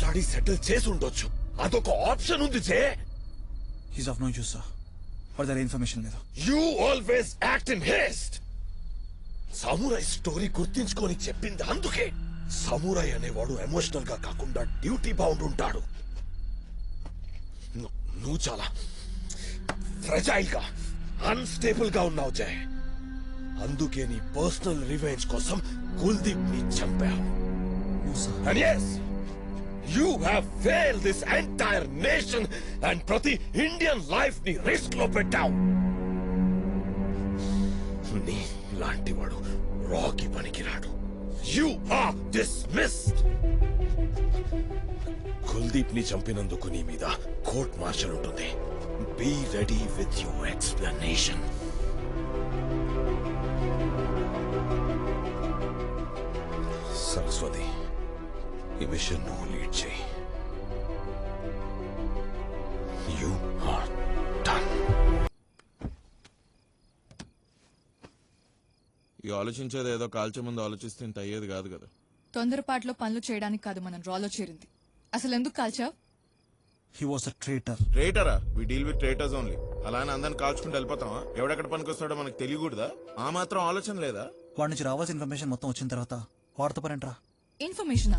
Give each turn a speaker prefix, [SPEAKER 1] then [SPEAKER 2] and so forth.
[SPEAKER 1] మాట్లాడి సెటిల్ చేసి ఉండొచ్చు. అదొక ఆప్షన్ ఉంది జే.
[SPEAKER 2] He's of no use sir. Further information లేదు.
[SPEAKER 1] You always act in haste. Samurai story గుర్తించుకొని చెప్పింది అందుకే. సమురాయ్ అనేవాడు ఎమోషనల్ గా కాకుండా డ్యూటీ బౌండ్ ఉంటాడు. నువ్వు చాలా ఫ్రెజైల్ గా అన్స్టేబుల్ గా ఉన్నావు జయ్. అందుకే నీ పర్సనల్ రివెంజ్ కోసం కుల్దీప్ ని చంపావు. And yes, you have failed this entire nation and ప్రతి ఇండియన్ లైఫ్ ని రిస్క్ లో పెట్టావు. నీ లాంటి వాడు రాకీ పనికిరాడు. You are dismissed. కుల్దీప్ ని చంపినందుకు నీ మీద కోర్ట్ మార్షల్ ఉంటుంది. Be ready with your explanation. Saraswati, ఈ విషయం నువ్వు లీడ్ చేయి. You are done.
[SPEAKER 3] ఈ ఆలోచించేది ఏదో కాల్చే ముందు ఆలోచిస్తే ఇంత అయ్యేది కాదు కదా.
[SPEAKER 4] తొందరపాట్లో పనులు చేయడానికి కాదు మనం డ్రాలో చేరింది. అసలు ఎందుకు కాల్చావు?
[SPEAKER 2] He was a traitor.
[SPEAKER 3] ట్రేటరా? We deal with traitors only. అలానే అందరిని కాల్చుకుంటూ వెళ్ళిపోతావా? ఎవడెక్కడ పనికొస్తాడో మనకు తెలియకూడదా? ఆ మాత్రం ఆలోచన లేదా?
[SPEAKER 2] వాడి నుంచి రావాల్సిన ఇన్ఫర్మేషన్ మొత్తం వచ్చిన తర్వాత వాడితో పనేంట్రా?
[SPEAKER 4] ఇన్ఫర్మేషనా?